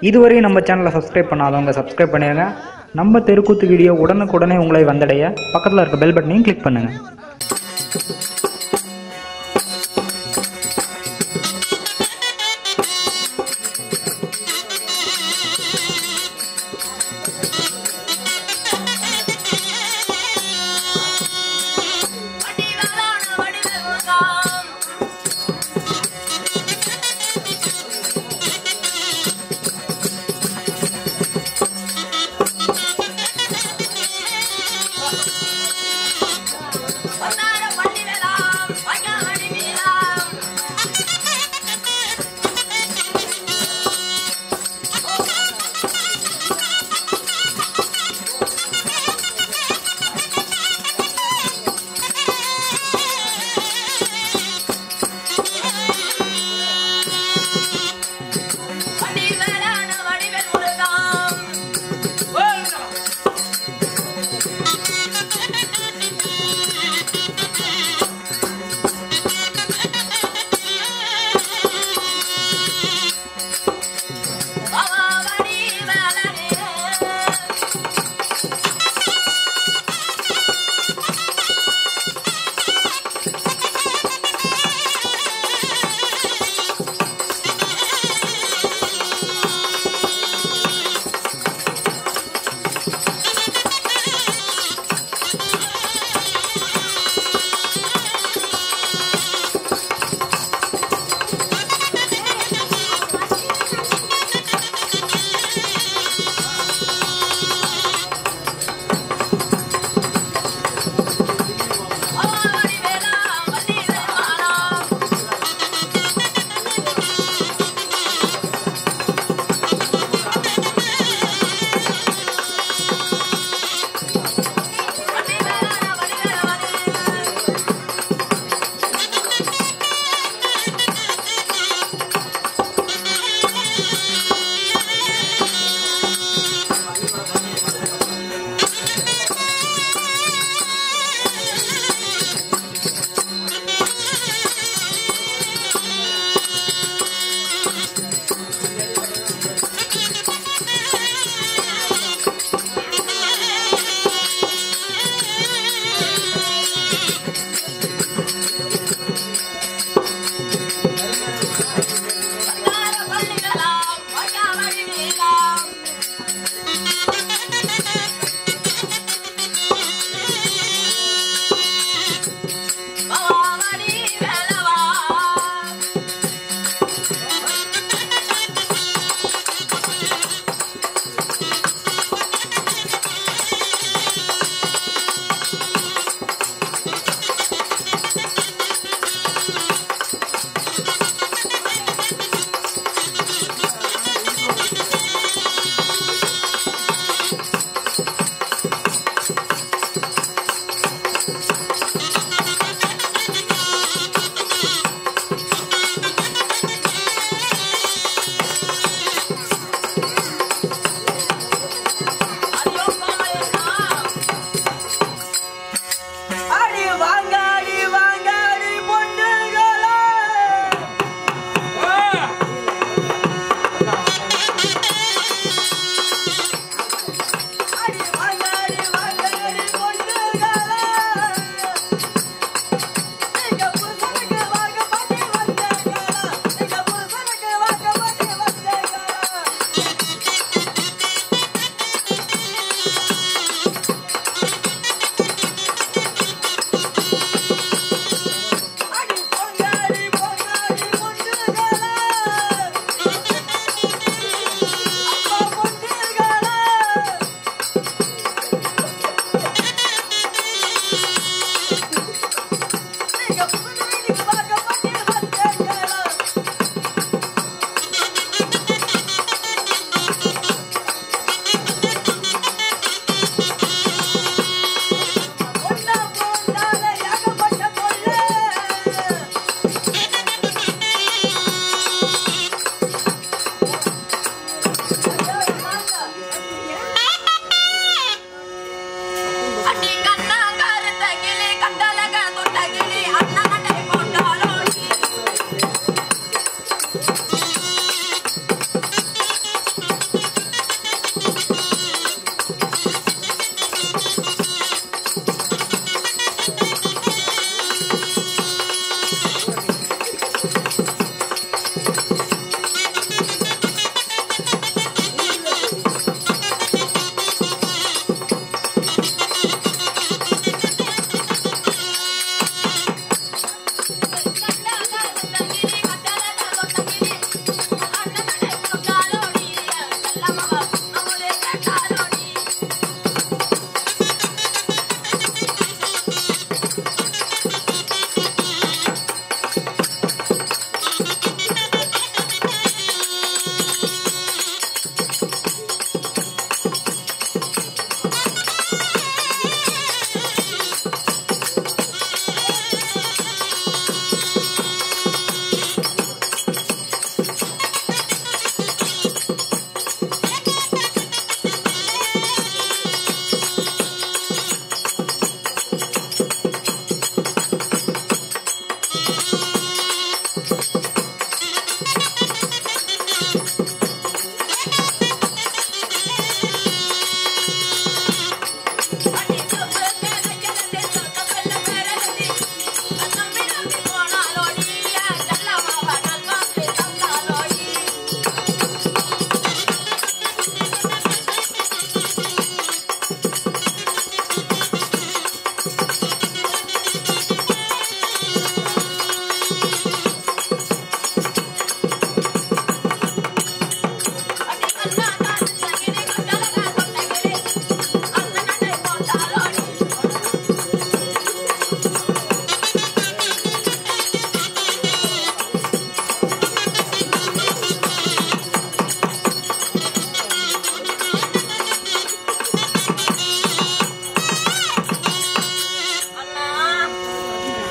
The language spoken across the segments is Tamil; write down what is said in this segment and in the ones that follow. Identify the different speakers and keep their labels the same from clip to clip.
Speaker 1: இதுவரையும் நம்ம சேனலை சப்ஸ்கிரைப் பண்ணாதவங்க சப்ஸ்கிரைப் பண்ணிடுங்க. நம்ம தெருக்கூத்து வீடியோ உடனுக்குடனே உங்களை வந்தடைய பக்கத்தில் இருக்க பெல் பட்டனையும் கிளிக் பண்ணுங்கள்.
Speaker 2: வந்தார வண்டிவேலா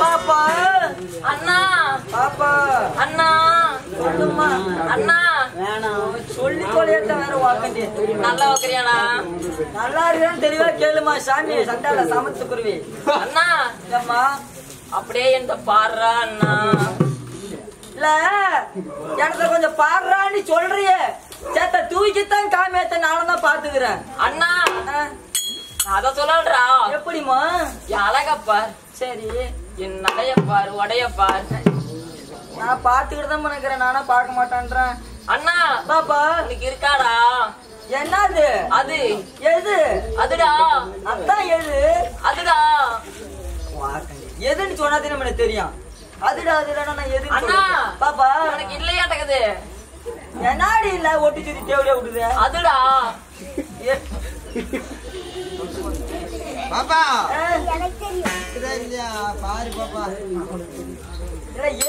Speaker 2: பாப்பா
Speaker 3: அண்ணா
Speaker 2: பாப்பா
Speaker 3: அண்ணா
Speaker 2: சொல்லுமா
Speaker 3: அண்ணா
Speaker 2: வேணாம் சொல்லி கொலையத்த வேற வாக்கண்டி
Speaker 3: நல்லா வைக்கிறியாண்ணா
Speaker 2: நல்லா இருக்கான்னு தெளிவா கேளுமா சாமி சண்டால சமத்து குருவி
Speaker 3: அண்ணா
Speaker 2: அம்மா
Speaker 3: அப்படியே எந்த பாடுறா அண்ணா
Speaker 2: இல்ல எனக்கு கொஞ்சம் பாடுறான்னு சொல்றியே சேத்த தூக்கித்தான் காமியத்தை நானும் தான் பாத்துக்கிறேன்
Speaker 3: அண்ணா அத சொல்லன்றா
Speaker 2: எப்படிமா
Speaker 3: என் அழகப்பார்
Speaker 2: சரி
Speaker 3: என் நடையப்பார் உடையப்பார்
Speaker 2: நான் பாத்துக்கிட்டு தான் நினைக்கிறேன் நானா பார்க்க மாட்டேன்றேன்
Speaker 3: அண்ணா
Speaker 2: பாப்பா
Speaker 3: உனக்கு இருக்காடா
Speaker 2: என்னது
Speaker 3: அது
Speaker 2: எது
Speaker 3: அதுடா
Speaker 2: அதான் எது
Speaker 3: அதுடா
Speaker 2: எதுன்னு சொன்னாதே எனக்கு தெரியும் அதுடா அதுடா நான் எது
Speaker 3: அண்ணா
Speaker 2: பாப்பா
Speaker 3: உனக்கு இல்லையாட்டக்குது
Speaker 2: என்னாடி இல்ல ஒட்டி சுத்தி தேவையா விடுது
Speaker 3: அதுடா
Speaker 4: பாப்பா
Speaker 2: எனக்கு
Speaker 4: இல்லையா பாரு பாப்பா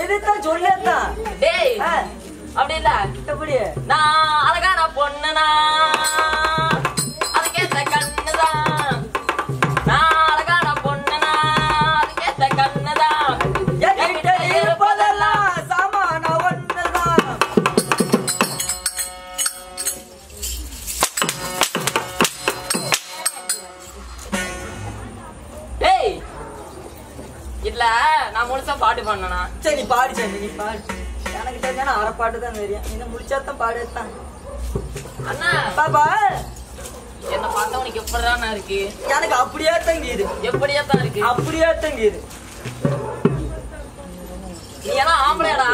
Speaker 2: எதுதான் சொல்லத்தான்
Speaker 3: டேய் அப்படி இல்ல
Speaker 2: எப்படி
Speaker 3: நான் அழகான பொண்ணுனா அதுக்கேத்த கண்ணுதான் நான் அழகான பொண்ணுனா அதுக்கேத்த கண்ணுதான்
Speaker 2: என்கிட்ட இருப்பதெல்லாம் சாமான ஒண்ணுதான்
Speaker 3: டேய் இல்ல நான் முழுசா பாட்டு பண்ணனா
Speaker 2: சரி நீ பாடு சரி நீ பாடு எனக்கு தெரிஞ்சா அரை பாட்டு தான் தெரியும் இன்னும் முடிச்சாதான் பாடுதான்
Speaker 3: அண்ணா
Speaker 2: பாப்பா
Speaker 3: என்ன பார்த்தவனுக்கு எப்படிதான் இருக்கு
Speaker 2: எனக்கு அப்படியே தங்கிது
Speaker 3: எப்படியா தான் இருக்கு
Speaker 2: அப்படியே தங்கிது
Speaker 3: நீ எல்லாம் ஆம்பளையாடா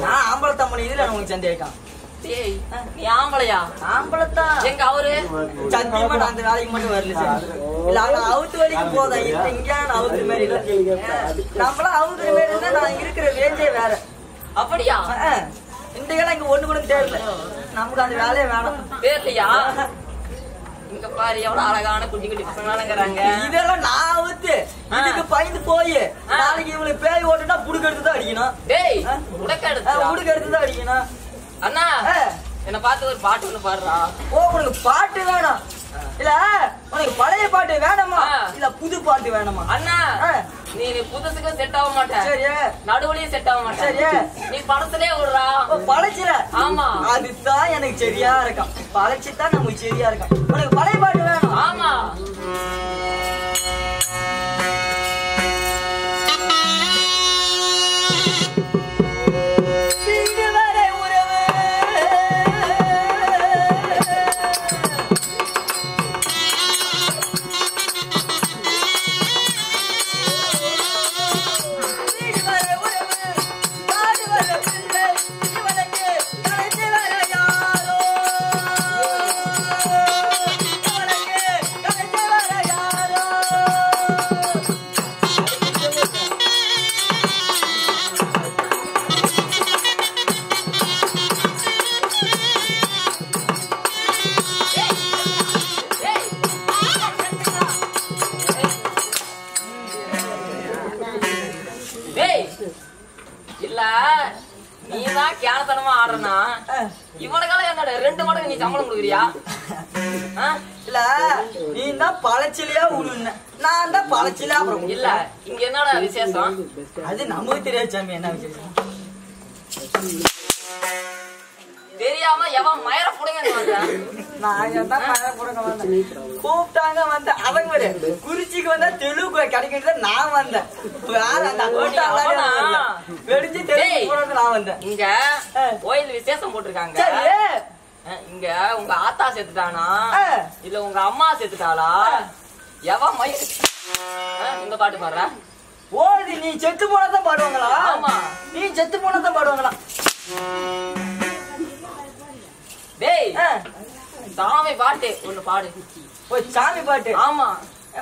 Speaker 2: நான் ஆம்பளை தம்மன் இதுல உனக்கு சந்தேகம்
Speaker 3: டேய் நீ ஆம்பளையா
Speaker 2: ஆம்பளத்தான்
Speaker 3: எங்க அவரு
Speaker 2: சத்தியமா நான் அந்த வேலைக்கு மட்டும் வரல சார் இல்ல ஆனா அவுத்து வரைக்கும் போதும் இல்ல இங்க நான் அவுத்து மாதிரி இல்ல நம்மளாம் அவுத்து மாதிரி இருந்தா நான் இருக்கிற ரேஞ்சே வேற
Speaker 3: அப்படியா
Speaker 2: இந்த இடம் இங்க ஒண்ணு கூட தேவையில்ல நமக்கு அந்த வேலையே வேணும்
Speaker 3: பேர்லையா இங்க பாரு எவ்வளவு அழகான குட்டி குட்டி பசங்களாங்கிறாங்க
Speaker 2: இதெல்லாம் நான் அவுத்து இதுக்கு பயந்து போய் நாளைக்கு இவங்களுக்கு பேய் ஓட்டுனா புடுக்க எடுத்து தான் அடிக்கணும்
Speaker 3: டேய் உனக்கு எடுத்து
Speaker 2: புடுக்க எடுத்து தான் அடிக்கணும்
Speaker 3: அண்ணா என்ன பார்த்து ஒரு பாட்டு ஒண்ணு பாடுறா
Speaker 2: ஓ உனக்கு பாட்டு வேணும் இல்ல உனக்கு பழைய பாட்டு வேணுமா இல்ல புது பாட்டு வேணுமா
Speaker 3: அண்ணா நீ புதுசுக்கு செட் ஆக மாட்டேன்
Speaker 2: சரி
Speaker 3: நடுவுலயும் செட் ஆக மாட்டேன்
Speaker 2: சரி
Speaker 3: நீ படத்துலயே விடுறா
Speaker 2: பழச்சில
Speaker 3: ஆமா
Speaker 2: அதுதான் எனக்கு சரியா இருக்கும் பழச்சிதான் நமக்கு சரியா இருக்கும் உனக்கு பழைய பாட்டு வேணும்
Speaker 3: ஆமா இல்ல நீதான் கேனத்தனமா ஆடுறனா இவனுக்கால என்னோட 2 மடங்கு நீ சம்பளம் கொடுக்குறியா
Speaker 2: இல்ல நீ தான் பழச்சிலையா உழுன நான் தான் பழச்சில அப்புறம்
Speaker 3: இல்ல இங்க என்னோட விசேஷம்
Speaker 2: அது நமக்கு தெரியாது சாமி என்ன விசேஷம்
Speaker 3: தெரியாம எவன் மயர புடுங்க
Speaker 2: நான் என்ன மழை புடுங்க வந்தேன் கூப்பிட்டாங்க வந்தேன் அவங்க குறிச்சிக்கு வந்தா தெலுங்கு கிடைக்கிறது நான் வந்தேன் வேற அந்த வெடிச்சு தெலுங்கு நான் வந்தேன்
Speaker 3: இங்க கோயில் விசேஷம் போட்டிருக்காங்க இங்க உங்க ஆத்தா செத்துட்டானா இல்ல உங்க அம்மா செத்துட்டாளா எவன் மயிர் இந்த பாட்டு பாடுற
Speaker 2: ஓடி நீ செத்து போனதான் பாடுவாங்களா
Speaker 3: ஆமா
Speaker 2: நீ செத்து போனதான் பாடுவாங்களா
Speaker 3: டேய் சாமி பாட்டு ஒண்ணு பாடு
Speaker 2: ஓ சாமி பாட்டு
Speaker 3: ஆமா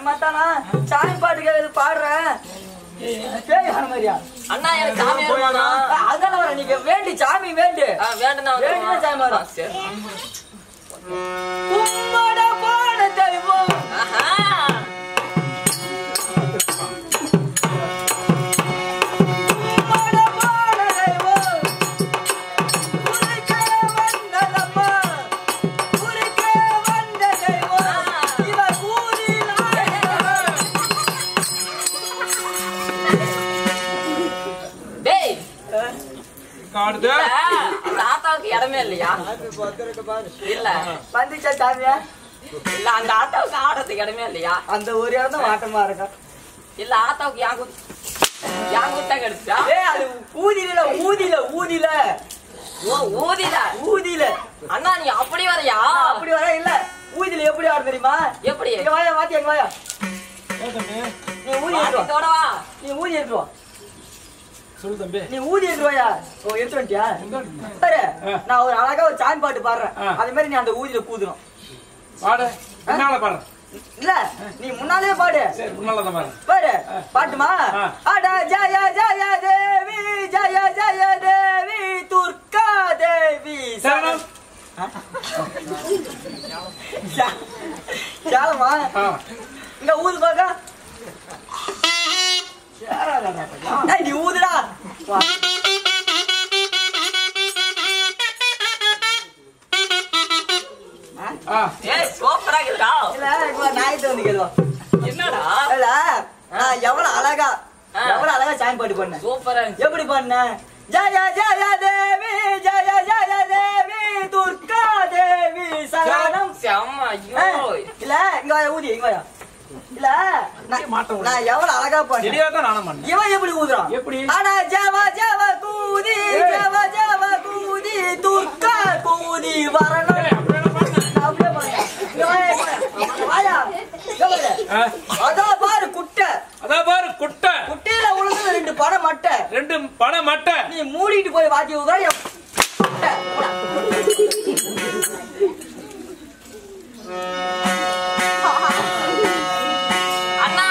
Speaker 2: மத்தானா சாமி பாட்டு கேட்கறது பாடுறேன் பேய் வர மாதிரியா
Speaker 3: அண்ணா எனக்கு சாமி வருமானா
Speaker 2: அதெல்லாம் வர நீங்க வேண்டி சாமி வேண்டு
Speaker 3: வேண்டுனா
Speaker 2: வேண்டுனா சாமி வரும் கும்மட பாட தெய்வம்
Speaker 5: காடுது.
Speaker 3: அந்த ஆத்தாவுக்கு இடமே இல்லையா? இல்ல
Speaker 2: வந்துச்சா சாமியா?
Speaker 3: இல்ல அந்த ஆத்தாவுக்கு ஆடுறதுக்கு இடமே இல்லையா?
Speaker 2: அந்த ஒரு இடம் தான் வாட்டமா இருக்கா.
Speaker 3: இல்ல ஆத்தாவுக்கு யான் குத்தா கிடைச்சா?
Speaker 2: அது ஊதில ஊதில ஊதில
Speaker 3: ஓ ஊதில
Speaker 2: ஊதில.
Speaker 3: அண்ணா நீ அப்படி வரையா?
Speaker 2: அப்படி வர இல்ல. ஊதில எப்படி ஆடு தெரியுமா?
Speaker 3: எப்படி?
Speaker 2: இங்க வாயா வாத்தி எங்க வாயா. நீ ஊதி எடுத்து வா.
Speaker 3: தோடவா
Speaker 2: நீ ஊதி எடுத்து வா.
Speaker 5: சொல்லு தம்பி.
Speaker 2: நீ ஊதி எடுத்து வாயா. ஓ எடுத்து வந்துட்டியா? சரி நான் ஒரு அழகா ஒரு சாமி பாட்டு பாடுறேன். அதே மாதிரி நீ அந்த ஊதில கூதணும்.
Speaker 5: பாடு. பின்னால பாரு.
Speaker 2: இல்ல நீ முன்னாலே பாடு.
Speaker 5: சரி முன்னால தான் பாரு.
Speaker 2: பாரு பாட்டுமா? அட ஜய ஜய தேவி ஜய ஜய தேவி துர்கா தேவி
Speaker 5: சரணம்.
Speaker 2: சாலமா இங்க ஊது பாக்க. நீ ஊதுடா.
Speaker 3: ஏய் சூப்பரா இருக்குடா.
Speaker 2: இல்ல நாயிட்டு வந்து கேளுவா.
Speaker 3: என்னடா?
Speaker 2: இல்ல நான் எவ்வளவு அழகா சாமி பாட்டு பண்ணேன்.
Speaker 3: சூப்பரா இருந்துச்சு.
Speaker 2: எப்படி பண்ண? ஜய ஜய தேவி ஜய ஜய தேவி துர்கா தேவி சரணம்.
Speaker 3: செம்ம. ஐயோ
Speaker 2: இல்ல இங்க வாயா ஊதி இங்க வாயா. இல்ல நான் எவ்வளவு அழகா பண்ணேன்.
Speaker 5: சரியா தான் நானும் பண்ணேன்.
Speaker 2: இவன் எப்படி ஊதுறான்?
Speaker 5: எப்படி?
Speaker 2: ஆனா ஜவ ஜவ கூதி ஜவ ஜவ கூதி துர்கா கூதி வரணும். அப்படியே பாருங்க. இங்க வாயா இங்க வாயா. இங்க வாயா. அதான் பாரு குட்டை.
Speaker 5: அதான் பாரு குட்டை.
Speaker 2: குட்டையில உழுந்து 2 பனை மட்டை.
Speaker 5: 2 பனை மட்டை.
Speaker 2: நீ மூடிட்டு போய் வாத்தி ஊதுறா.
Speaker 3: அண்ணா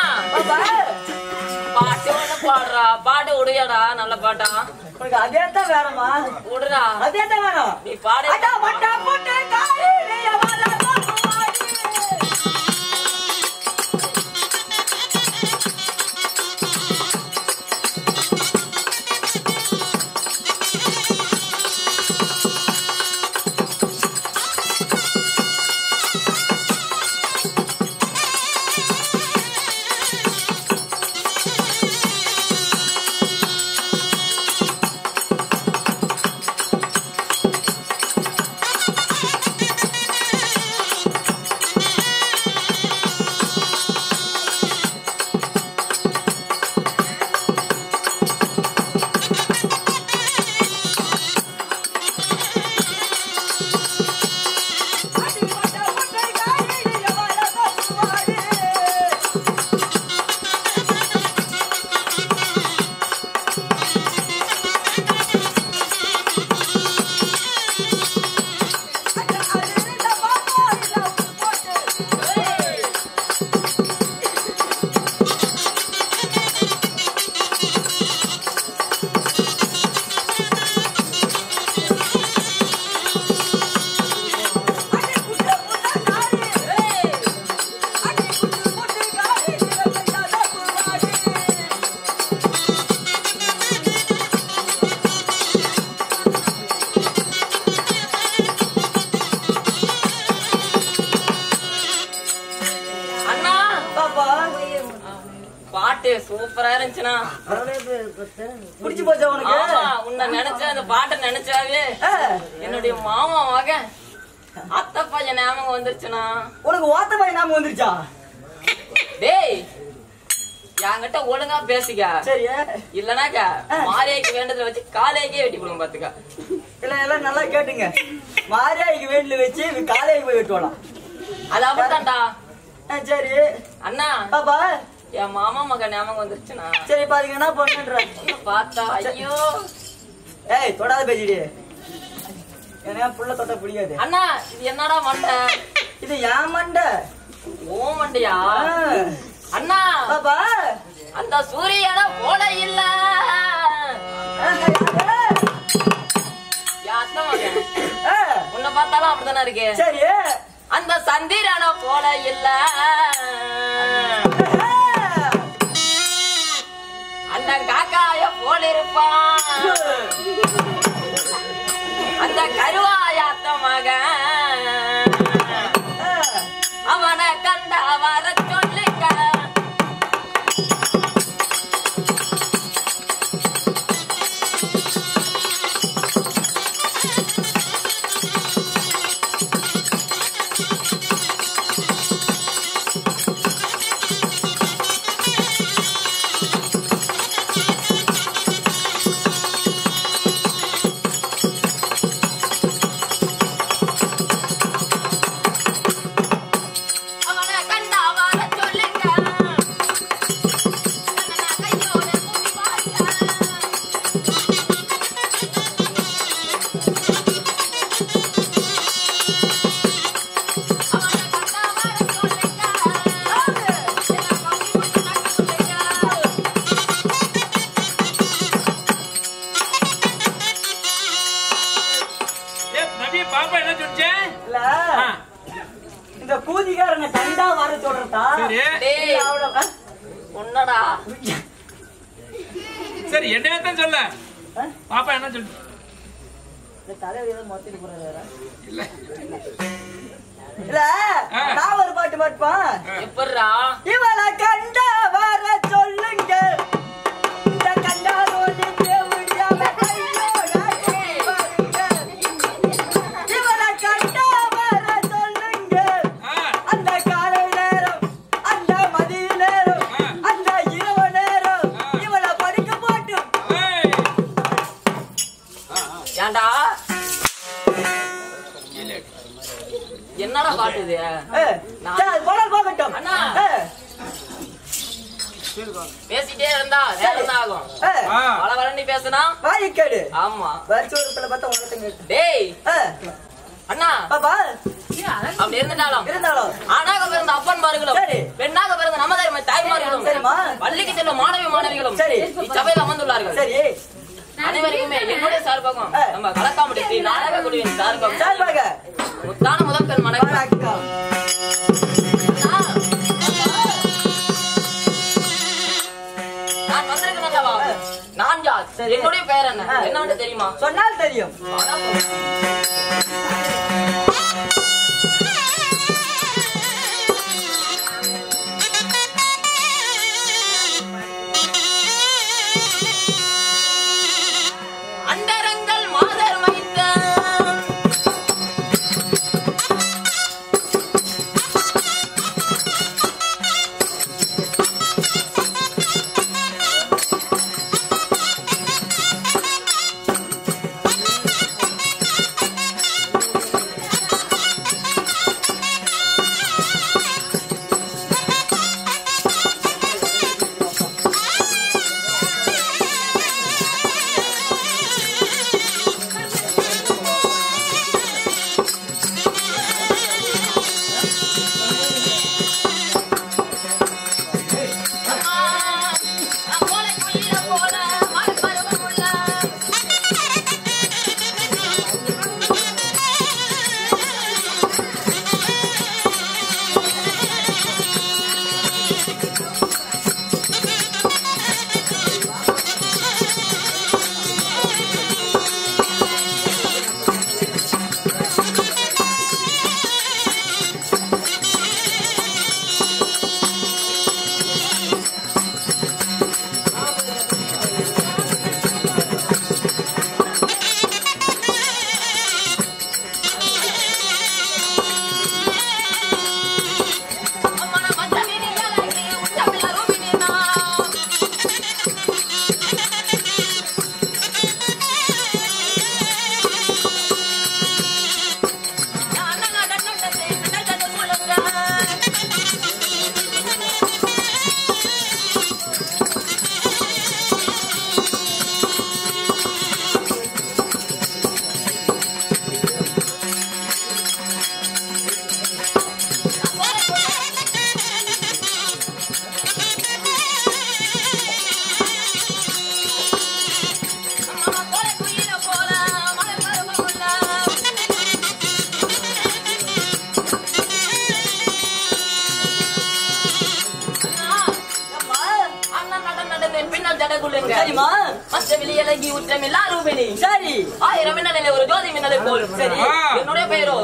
Speaker 3: பாட்டு ஒண்ணு பாடுறா. பாட்டு விடுவியாடா? நல்ல பாட்டா
Speaker 2: உனக்கு அதே தான் வேணுமா?
Speaker 3: விடுறா.
Speaker 2: அதே தான் வேணும்.
Speaker 3: நீ பாடு.
Speaker 2: அடா மட்டா போட்டு காரி நீ வாடா பாடி.
Speaker 3: பாட்டு சூப்பரா இருந்துச்சுனா.
Speaker 2: புடிச்சு போச்சா உனக்கு?
Speaker 3: ஆமா உன்னை நினைச்ச அந்த பாட்டை நினைச்சாவே என்னுடைய மாமா மகன் அத்தை பையன் ஞாபகம் வந்துருச்சுனா.
Speaker 2: உனக்கு ஓத்த பையன் ஞாபகம் வந்துருச்சா?
Speaker 3: டேய் என்கிட்ட ஒழுங்கா பேசிக்க.
Speaker 2: சரி
Speaker 3: இல்லனாக்க மாரியாய்க்கு வேண்டதுல வச்சு காலைக்கே வெட்டி போடுங்க பாத்துக்க.
Speaker 2: இல்ல எல்லாம் நல்லா கேட்டுங்க. மாரியாய்க்கு வேண்டுல வச்சு காலைக்கு போய் வெட்டுவாளாம்.
Speaker 3: அது அப்படித்தான்டா.
Speaker 2: சரி
Speaker 3: அண்ணா
Speaker 2: பாப்பா
Speaker 3: என் மாமா மகன் ஞாபகம் வந்துருச்சுனா.
Speaker 2: சரி பாருங்க என்ன பண்ணுன்ற
Speaker 3: பார்த்தா ஐயோ.
Speaker 2: ஏய் தொடாத பேசிடு. என்ன புள்ள தொட்ட பிடிக்காது.
Speaker 3: அண்ணா இது என்னடா மண்டை?
Speaker 2: இது ஏன் மண்டை?
Speaker 3: ஓ மண்டையா? அண்ணா
Speaker 2: பாப்பா
Speaker 3: அந்த சூரியன போல இல்ல. உன்னை பார்த்தாலும் அப்படித்தானே இருக்கு.
Speaker 2: சரி
Speaker 3: அந்த சந்திரன போல இல்ல. அந்த காக்காய போல இருப்பான். அந்த கருவாயாத்த மகன் அவனை கண்டா வர சொல்லுங்க.
Speaker 5: பாப்பா என்ன சொல்லுச்சே?
Speaker 2: இல்ல
Speaker 5: ஆ,
Speaker 2: இந்த கூதிகாரனை கண்டா வர சொல்றதா
Speaker 5: சரி
Speaker 3: டேய் உன்னடா
Speaker 5: சரி என்னதான் சொல்ல பாப்பா என்ன சொல்லு?
Speaker 2: இந்த தலைவலி மொத்திட்டு போறாரு
Speaker 5: இல்ல
Speaker 2: இல்ல நான் ஒரு பாட்டு பாட்டுப்பான்
Speaker 3: எப்படிடா
Speaker 2: இவளை கண்டா வர சொல்லுங்க இந்த கண்டாரோடு தேவையாம கையோட பாருங்க இவளை கண்டா வர சொல்லுங்க அந்த காலை நேரம் அந்த மதிய நேரம் அந்த இரவு நேரம் இவளை படிக்க போட்டும்
Speaker 3: ஏன்டா என்னடா பாட்டு இது
Speaker 2: போகட்டும்
Speaker 3: அண்ணா. பேசிட்டே இருந்தா நேரம் தான் ஆகும் வள வளண்டி பேசுனா
Speaker 2: வாய்க்கேடு
Speaker 3: ஆமா
Speaker 2: வருஷத்துல பார்த்தா உனக்கு
Speaker 3: டேய் அண்ணா
Speaker 2: பாப்பா
Speaker 3: அப்படி இருந்தாலும்
Speaker 2: இருந்தாலும்
Speaker 3: ஆணாக பிறந்த அப்பன் மார்களும்
Speaker 2: சரி.
Speaker 3: பெண்ணாக பிறந்த நமது தாய்மார்களும்
Speaker 2: சரிம்மா.
Speaker 3: பள்ளிக்கு செல்லும் மாணவிகளும்
Speaker 2: சரி.
Speaker 3: இச்சபையில் அமர்ந்துள்ளார்கள்
Speaker 2: சரி
Speaker 3: அனைவருக்குமே என்னுடைய சார்பாகவும் நம்ம கலக்காமடி ஸ்ரீ நாடக குழுவின் சார்பாகவும்
Speaker 2: சார்பாக
Speaker 3: முத்தான முதல் பெண் மனைவி
Speaker 2: வணக்கம்.
Speaker 3: நான் வந்திருக்கேன் அல்லவா? நான் யார்? என்னுடைய பெயர் என்ன என்னன்னு தெரியுமா?
Speaker 2: சொன்னால் தெரியும்
Speaker 3: வாடா சொல்றேன். அண்டரங்கள் மாதர் வைத்த
Speaker 2: சரிம்மா
Speaker 3: மற்ற வெளியலகி உற்றமில்லா ரூபினி
Speaker 2: சரி
Speaker 3: 1000 மின்னலிலே ஒரு ஜோதி மின்னலை போல்
Speaker 2: சரி.
Speaker 3: என்னுடைய பெயரோ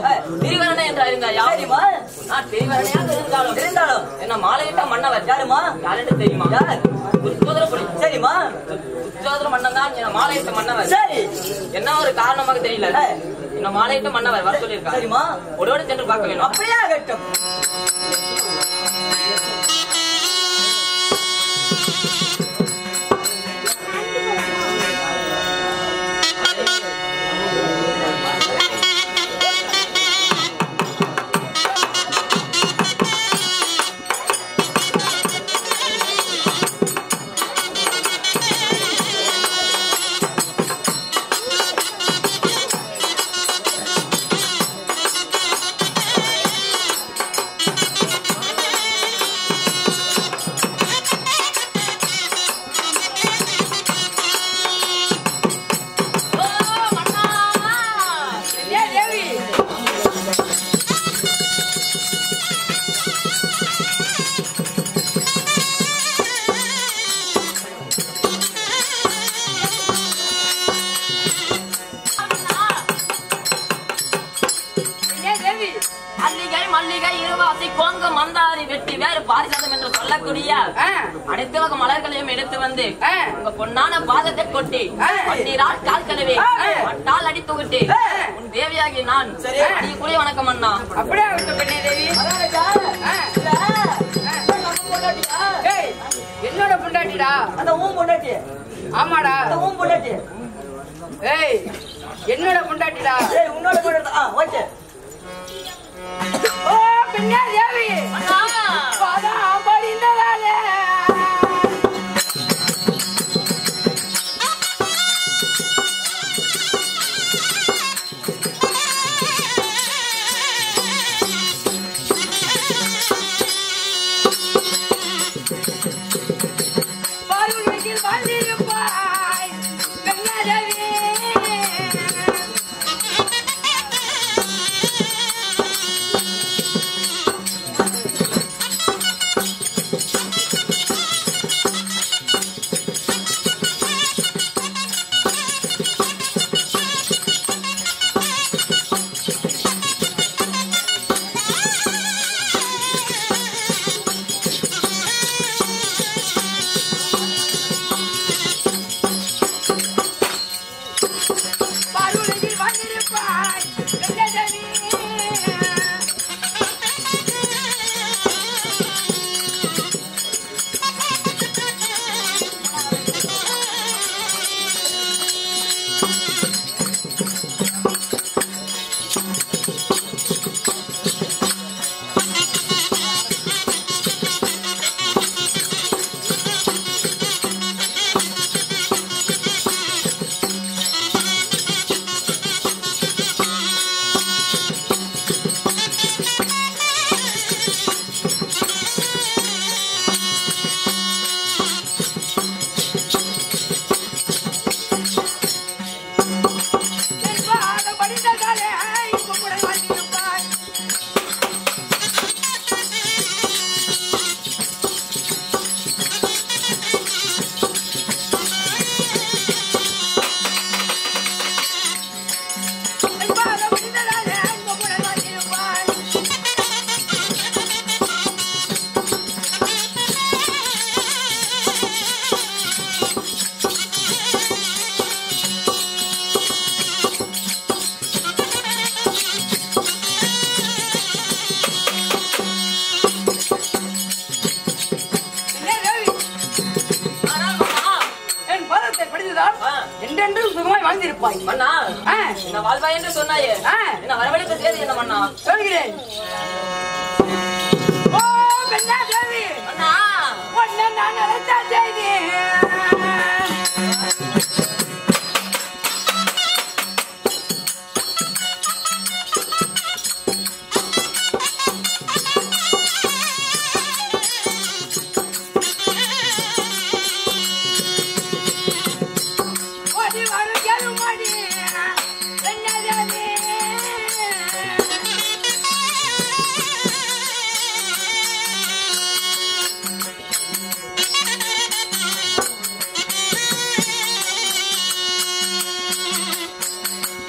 Speaker 3: திரிவரணை என்று அறிந்தாயா?
Speaker 2: சரிம்மா
Speaker 3: நான் திரிவரணையாக
Speaker 2: இருந்தாலும்
Speaker 3: என்ன மாலையிட்ட மன்னவர்
Speaker 2: யாருமா
Speaker 3: யாருன்னு தெரியுமா?
Speaker 2: யார்
Speaker 3: உச்சோதரபுரி
Speaker 2: சரிம்மா
Speaker 3: உச்சோதர மன்னன் தான் என்ன மாலையிட்ட மன்னவர்.
Speaker 2: சரி
Speaker 3: என்ன ஒரு காரணமாக தெரியல என்ன மாலையிட்ட மன்னவர் வர சொல்லியிருக்காரு.
Speaker 2: சரிம்மா
Speaker 3: உடனே சென்று பார்க்க வேண்டும்.
Speaker 2: அப்படியே ஆகட்டும்
Speaker 3: அரைவாசி கோங்க மந்தாரி வெட்டி வேறு பாரிசாதம் என்று சொல்லக்கூடிய அனைத்து வகை மலர்களையும் எடுத்து வந்து உங்க பொன்னான பாதத்தை கொட்டி பன்னீரால் கால் கழுவி மட்டால் அடித்து விட்டு உன் தேவியாகி நான் கூடிய வணக்கம் அண்ணா.
Speaker 6: அப்படியே விட்டு பெண்ணே தேவி. என்னோட பொண்டாட்டிடா?
Speaker 2: அந்த ஊம் பொண்டாட்டி.
Speaker 6: ஆமாடா,
Speaker 2: அந்த ஊம் பொண்டாட்டி.
Speaker 6: ஏய் என்னோட பொண்டாட்டிடா.
Speaker 2: ஏய் உன்னோட பொண்டாட்டி. ஓகே.
Speaker 6: ஓ பெண்ணே தேவி,
Speaker 3: அண்ணா
Speaker 6: பாதா படிந்ததாலே பாருங்கள் வாழ்ந்திருப்பாய் பெண்ணே தேவி. பாருங்கள் வாழ்ந்திருப்பாய் பெண்ணே தேவி. பாதம் படிந்ததாலே இப்ப கூட வாழ்ந்திருப்பாய். பாதம் படிந்ததாலே இப்ப கூட வாழ்ந்திருப்பாய். பெண்ணே தேவி, என் பாதத்தை படிந்ததால் என்றென்றும் சுகமாய் வாழ்ந்திருப்பாய்.
Speaker 3: மன்னா
Speaker 6: ஆ,
Speaker 3: என்ன வாழ்வாய் என்று சொன்னாயே என்ன வரவழைத்த செய்தி என்ன மன்னா?
Speaker 6: சொல்கிறேன். ஓ பெண்ணே தேவி,
Speaker 3: அண்ணா
Speaker 6: உன்னை நான் நினைத்த செய்தி. ஓடி வரும் எருமடி பெண்ணே தேவி.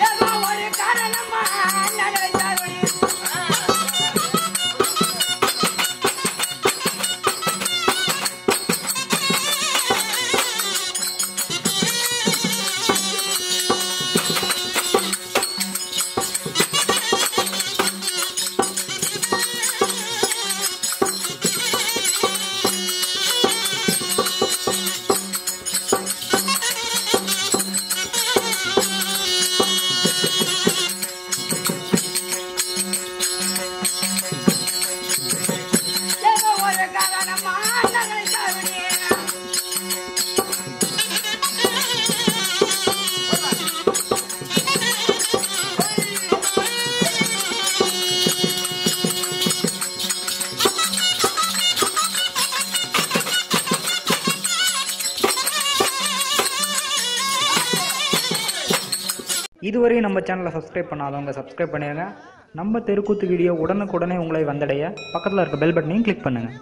Speaker 6: ஏதோ ஒரு காரணமா நடந்தாருடி. ஏதோ ஒரு காரணமா நடந்தாருடி.
Speaker 1: இதுவரை நம்ம சேனலை சப்ஸ்கிரைப் பண்ணாதவங்க சப்ஸ்கிரைப் பண்ணிடுங்க. நம்ம தெருக்கூத்து வீடியோ உடனுக்குடனே உங்களை வந்தடைய பக்கத்தில் இருக்க பெல் பட்டனையும் கிளிக் பண்ணுங்கள்.